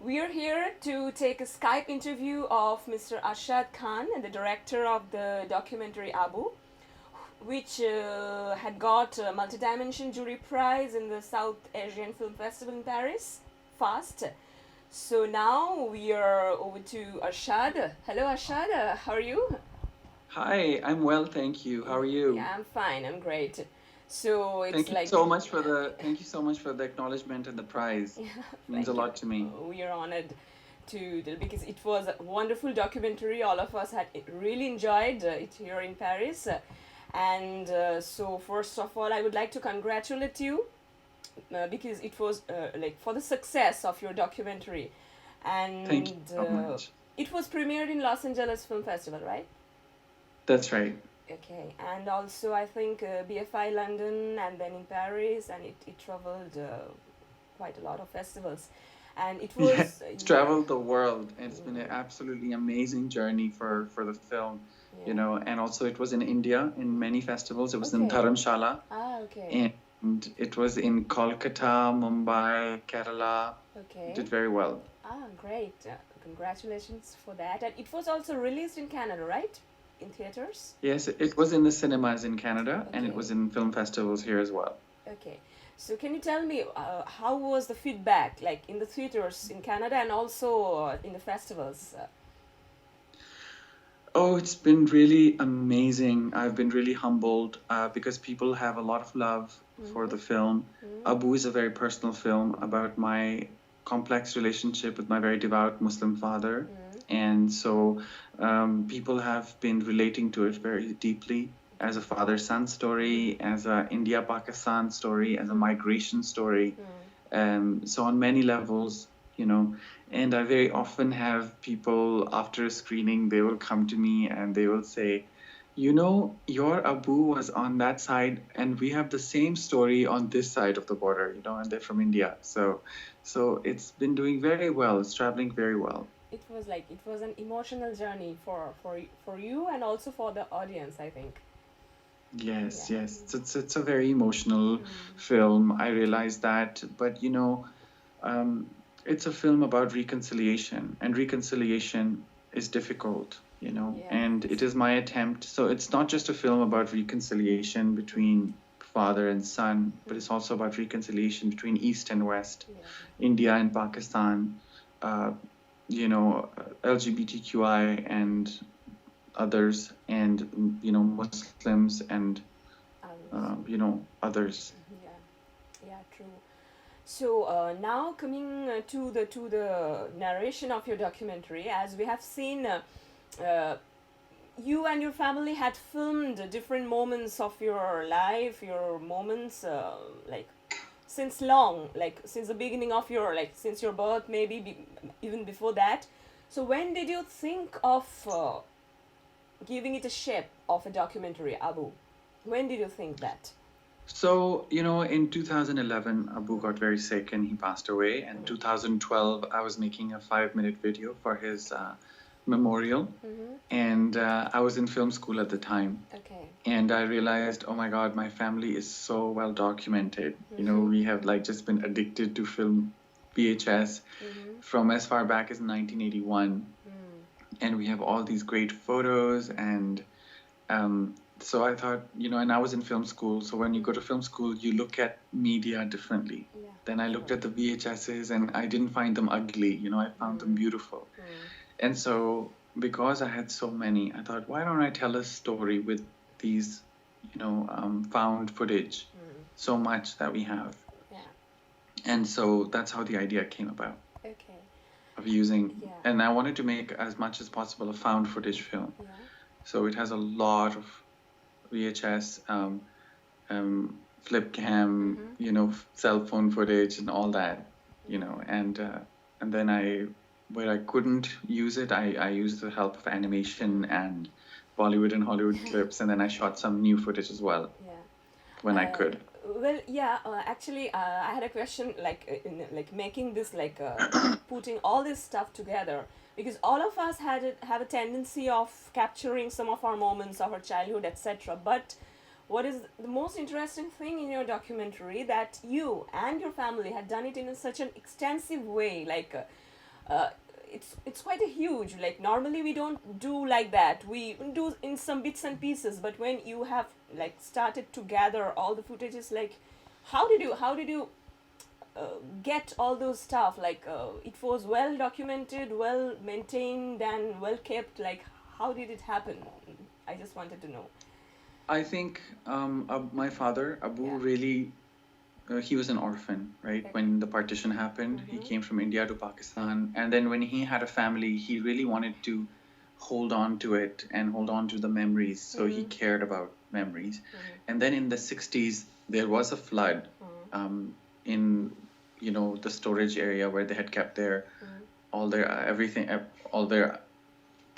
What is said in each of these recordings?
We are here to take a Skype interview of Mr. Arshad Khan, the director of the documentary Abu, which had got a Multidimension Jury Prize in the South Asian Film Festival in Paris, FFAST. So now we are over to Arshad. Hello Arshad, how are you? Hi, I'm well, thank you. How are you? Yeah, I'm fine, I'm great. So it's Thank you like, so much for the acknowledgement and the prize. yeah, Means a thank you. lot to me. We are honored because it was a wonderful documentary. All of us had really enjoyed it here in Paris. So first of all, I would like to congratulate you because it was like for the success of your documentary, Thank you and so much. it was premiered in Los Angeles Film Festival, right? That's right. Okay, and also I think BFI London and then in Paris, and it traveled quite a lot of festivals, and it Yeah, was it's yeah, traveled the world, and it's been an absolutely amazing journey for the film, yeah. and also it was in India in many festivals. It was in Okay. Dharamshala, Okay. and it was in Kolkata, Mumbai, Kerala. Okay. Did very well. Great. Congratulations for that. And it was also released in Canada, right? In theaters? Yes, it was in the cinemas in Canada, and it Okay. was in film festivals here as well. Okay. So can you tell me how was the feedback like in the theaters in Canada and also in the festivals? Oh, it's been really amazing. I've been really humbled because people have a lot of love for the film. Abu is a very personal film about my complex relationship with my very devout Muslim father. And so people have been relating to it very deeply as a father-son story, as a India-Pakistan story, as a migration story. So on many levels, and I very often have people after a screening, they will come to me and they will say, your Abu was on that side and we have the same story on this side of the border, and they're from India. So it's been doing very well. It's traveling very well. It was an emotional journey for you and also for the audience, I think. Yes, Yeah. yes. It's a very emotional film. I realize that, but it's a film about reconciliation, and reconciliation is difficult, Yeah. and it is my attempt. So it's not just a film about reconciliation between father and son, but it's also about reconciliation between East and West, India and Pakistan, LGBTQI and others, and Muslims and others. Yeah, true. So now coming to the narration of your documentary, as we have seen, you and your family had filmed different moments of your life, your moments like since long, like since the beginning of your since your birth, maybe even before that. So when did you think of giving it a shape of a documentary, Abu? When did you think that? So, in 2011, Abu got very sick and he passed away. And 2012, I was making a 5-minute video for his memorial. And I was in film school at the time. Okay. And I realized, oh my God, my family is so well documented. We have just been addicted to film VHS from as far back as 1981. And we have all these great photos and so I thought, and I was in film school. So when you go to film school, you look at media differently. Yeah. Then I looked at the VHSs and I didn't find them ugly. I found them beautiful. And so because I had so many, I thought, why don't I tell a story with these, found footage, so much that we have. Yeah. And so that's how the idea came about. Okay. Of using, and I wanted to make as much as possible a found footage film. Yeah. So it has a lot of VHS, flip cam, cell phone footage and all that, and then where I couldn't use it, I used the help of animation and Bollywood and Hollywood clips, and then I shot some new footage as well. Yeah. When I could. Well, yeah. Actually, I had a question, like making this, putting all this stuff together, because all of us have a tendency of capturing some of our moments of our childhood, etc. But what is the most interesting thing in your documentary that you and your family had done it in such an extensive way, uh, it's quite a huge, like normally we don't do like that, we do in some bits and pieces, but when you have like started to gather all the footages, like how did you get all those stuff, like it was well documented, well maintained and well kept, like how did it happen? I just wanted to know. I think my father, Abu, Yeah. really, he was an orphan, right? Okay. When the partition happened, he came from India to Pakistan. And then when he had a family, he really wanted to hold on to it and hold on to the memories. So he cared about memories. And then in the 60s, there was a flood in, the storage area where they had kept their, all their, everything, all their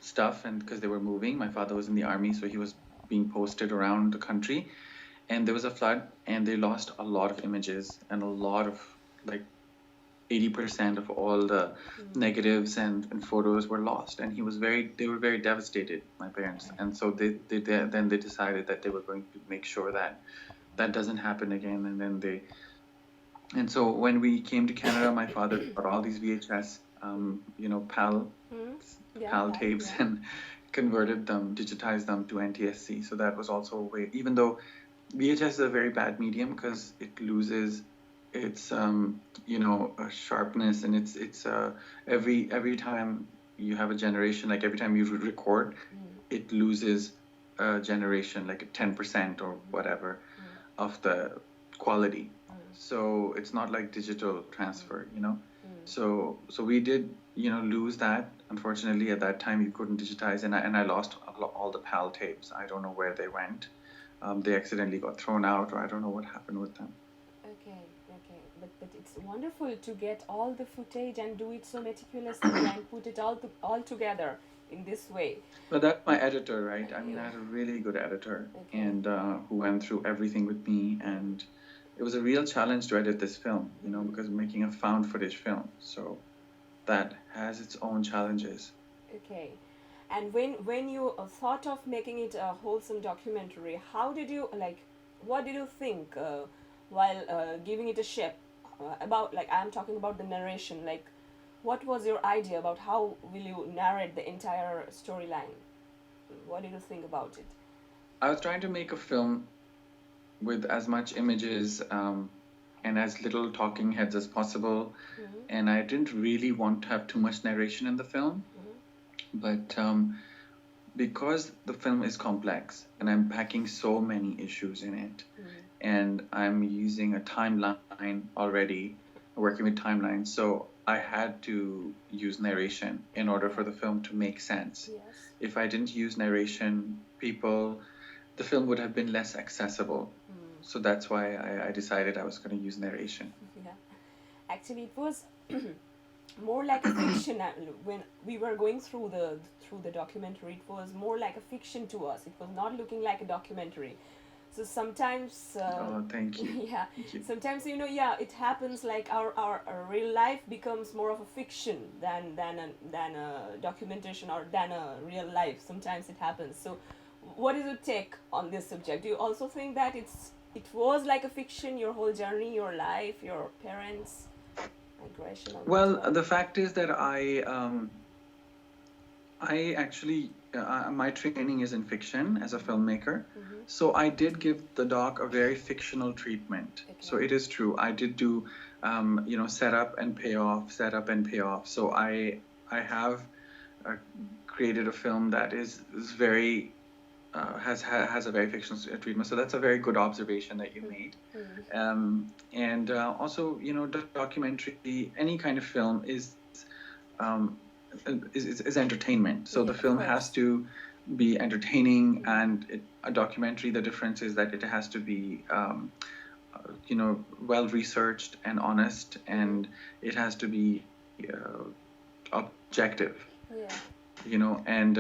stuff. And because they were moving, my father was in the army, so he was being posted around the country, and there was a flood, and they lost a lot of images, and a lot of, like, 80% of all the negatives and photos were lost, and they were very devastated, my parents. And so then they decided that they were going to make sure that that doesn't happen again. And so when we came to Canada, my father bought all these VHS, PAL tapes, and converted them, digitized them to NTSC. So that was also a way, even though VHS is a very bad medium because it loses its sharpness, and it's every time you have a generation, like every time you record, it loses a generation, like a 10% or whatever of the quality. So it's not like digital transfer, So we did, lose that. Unfortunately, at that time, you couldn't digitize, and I lost all the PAL tapes. I don't know where they went. They accidentally got thrown out, or I don't know what happened with them. Okay. But it's wonderful to get all the footage and do it so meticulously and put it all together in this way. But that's my editor, right? I mean, I had a really good editor, and who went through everything with me, and it was a real challenge to edit this film, because I'm making a found footage film. So that has its own challenges. Okay. And when you thought of making it a wholesome documentary, how did you, like, what did you think while giving it a shape? About, like, I'm talking about the narration, like, what was your idea about how will you narrate the entire storyline? What did you think about it? I was trying to make a film with as much images and as little talking heads as possible. And I didn't really want to have too much narration in the film. But because the film is complex and I'm packing so many issues in it, and I'm using a timeline already, working with timelines, so I had to use narration in order for the film to make sense. Yes. If I didn't use narration, the film would have been less accessible. So that's why I decided I was going to use narration. Yeah. Actually, it was more like a fiction. When we were going through the documentary, it was more like a fiction to us. It was not looking like a documentary. So sometimes thank you. Yeah. Thank you. Sometimes it happens, like our real life becomes more of a fiction than a documentation or than a real life. Sometimes it happens. So what is your take on this subject? Do you also think that it was like a fiction, your whole journey, your life, your parents' migration? Well, the fact is that I actually, my training is in fiction as a filmmaker. So I did give the doc a very fictional treatment. Okay. So it is true. I did do, setup and payoff. So I have created a film that is very, has a very fictional treatment. So that's a very good observation that you made. And also, the documentary, any kind of film is entertainment. So the film has to be entertaining, and a documentary, the difference is that it has to be well researched and honest, and it has to be objective. And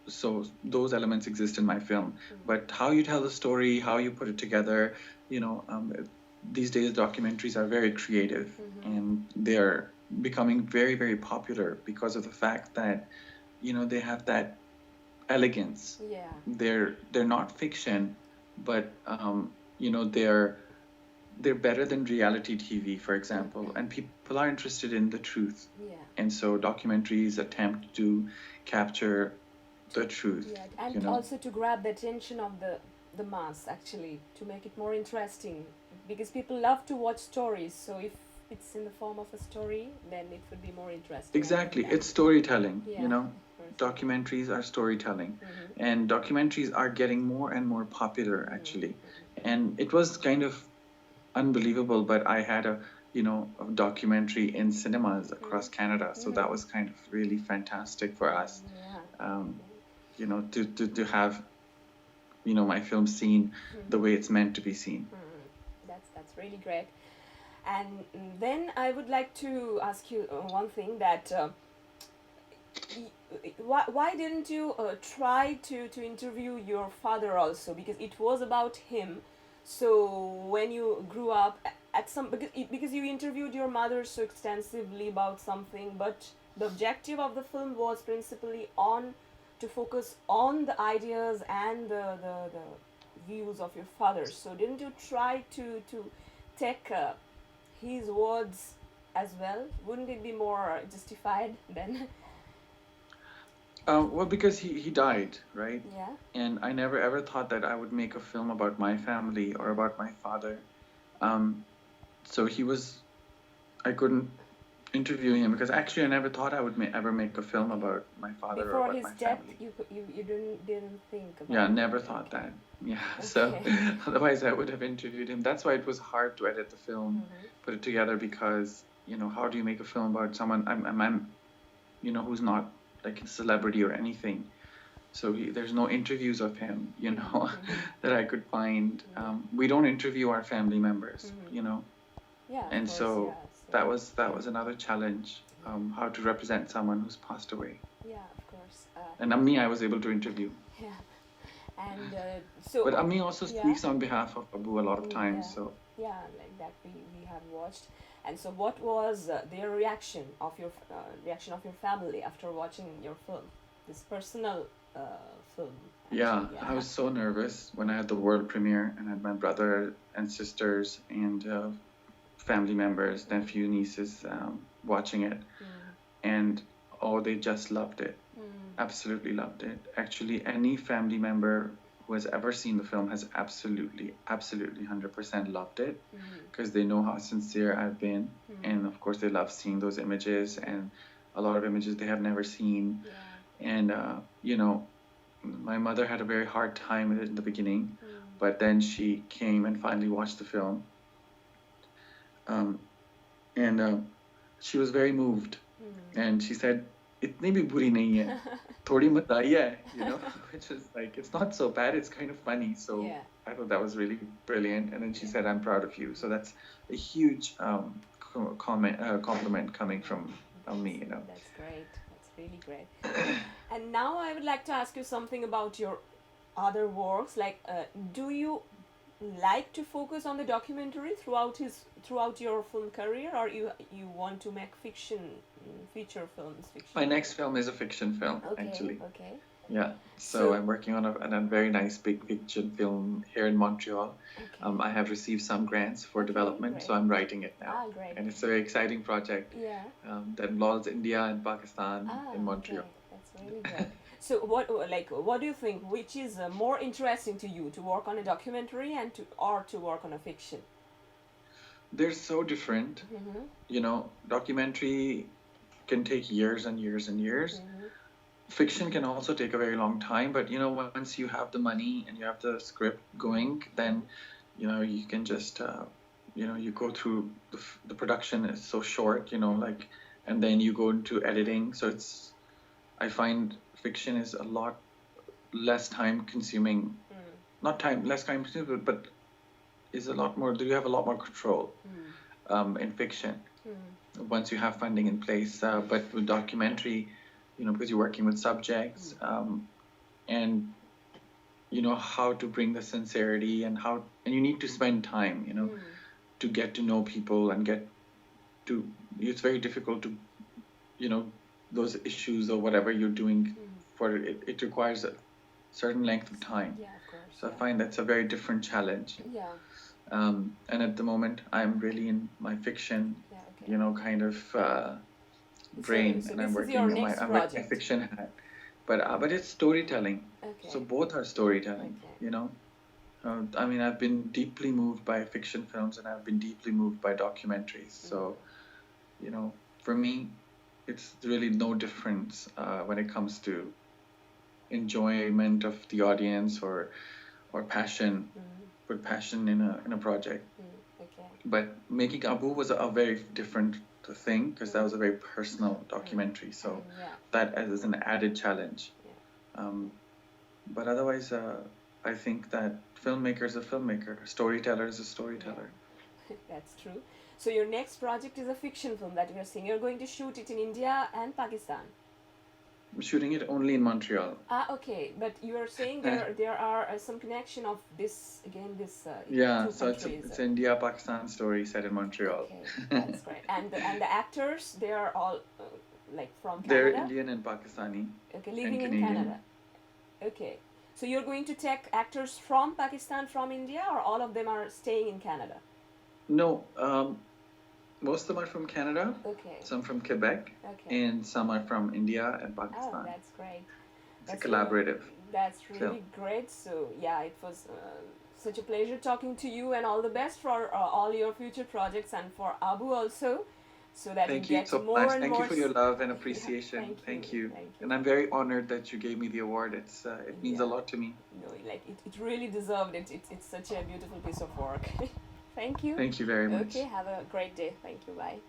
so those elements exist in my film. But how you tell the story, how you put it together, these days documentaries are very creative, and they're becoming very, very popular because of the fact that they have that elegance. They're not fiction, but they're they're better than reality TV, for example, and people are interested in the truth. Yeah. And so documentaries attempt to capture the truth. Yeah, and you know? also to grab the attention of the mass, actually, to make it more interesting, because people love to watch stories. So if it's in the form of a story, then it would be more interesting. Exactly, it's storytelling. Yeah, You know, of course. documentaries are storytelling, and documentaries are getting more and more popular, actually. And it was kind of unbelievable, but I had a documentary in cinemas across Canada, so that was kind of really fantastic for us. To have my film seen the way it's meant to be seen. That's really great. And then I would like to ask you one thing, that why didn't you try to interview your father also, because it was about him. So when you grew up at some, because you interviewed your mother so extensively about something, but the objective of the film was principally to focus on the ideas and the views of your father. So didn't you try to take his words as well? Wouldn't it be more justified then? Well, because he died, right? Yeah. And I never ever thought that I would make a film about my family or about my father. So I couldn't interview him because actually I never thought I would ever make a film about my father or about my family. Before his death, you didn't think about Yeah, never thought that. Yeah, okay. So otherwise I would have interviewed him. That's why it was hard to edit the film, put it together, because how do you make a film about someone I'm who's not like a celebrity or anything. So there's no interviews of him, that I could find. We don't interview our family members, Yeah. And so that was another challenge, how to represent someone who's passed away. Yeah, of course. And Ammi I was able to interview. Yeah. And so. But Ammi also speaks on behalf of Abu a lot of times. Yeah. So. Yeah, like that we have watched. And so, what was their reaction of your family after watching your film, this personal film? Actually, yeah, I was so nervous when I had the world premiere and I had my brother and sisters and family members, nephew, nieces watching it, and they just loved it, absolutely loved it. Actually, any family member who has ever seen the film has absolutely 100% loved it, because they know how sincere I've been, and of course they love seeing those images, and a lot of images they have never seen. And my mother had a very hard time with it in the beginning, but then she came and finally watched the film, and she was very moved, and she said, "Itni bhi buri nahi hai, thodi maza aayi hai," which is like, it's not so bad, it's kind of funny. So I thought that was really brilliant. And then she said, "I'm proud of you." So that's a huge compliment coming from me. That's great. That's really great. And now I would like to ask you something about your other works. Like, do you like to focus on the documentary throughout your film career, or you want to make feature films? My next film is a fiction film, actually. Okay. Yeah. So I'm working on a very nice big fiction film here in Montreal. Okay. I have received some grants for development, great. So I'm writing it now. Great. And it's a very exciting project. Yeah. That involves India and Pakistan in Montreal. Okay. That's really good. So what do you think? Which is more interesting to you, to work on a documentary or to work on a fiction? They're so different. Documentary can take years and years and years. Fiction can also take a very long time, but once you have the money and you have the script going, then you can just you go through the production is so short, and then you go into editing. So I find fiction is a lot less time consuming. Less time consuming, but is a lot more. You have a lot more control in fiction once you have funding in place. But with documentary, because you're working with subjects, and how to bring the sincerity and you need to spend time, to get to know people and it's very difficult to, those issues or whatever you're doing for it. It requires a certain length of time. Yeah, of course. So I find that's a very different challenge. Yeah. And at the moment, I'm really in my fiction, Yeah, okay. kind of brain, So and this I'm is your working on next I'm wearing my project. fiction hat. But it's storytelling. Okay. So both are storytelling, Okay. I mean, I've been deeply moved by fiction films and I've been deeply moved by documentaries. So, for me, it's really no difference when it comes to enjoyment of the audience or passion, put passion in a project. Okay. But making Abu was a very different thing because that was a very personal documentary. So that as an added challenge. But otherwise, I think that filmmaker is a filmmaker, storyteller is a storyteller. Yeah. That's true. So your next project is a fiction film that you are saying. You're going to shoot it in India and Pakistan. I'm shooting it only in Montreal. Okay, but you are saying there are some connection of this yeah, two so countries. It's India-Pakistan story set in Montreal. Okay, that's great. And the actors, they are all like from Canada? They're Indian and Pakistani. Okay, living and in Canada. Okay, so you're going to take actors from Pakistan, from India, or all of them are staying in Canada? No, most of them are from Canada. Okay. Some from Quebec. Okay. And some are from India and Pakistan. Oh, that's great. It's a collaborative. That's really great. So yeah, it was such a pleasure talking to you, and all the best for all your future projects and for Abu also. So that Thank you you get so more much. and Thank more. you for your love and appreciation. Yeah, thank you. Thank you. And I'm very honored that you gave me the award. It means a lot to me. No, like it really deserved it. It's such a beautiful piece of work. Thank you. Thank you very much. Okay, have a great day. Thank you. Bye.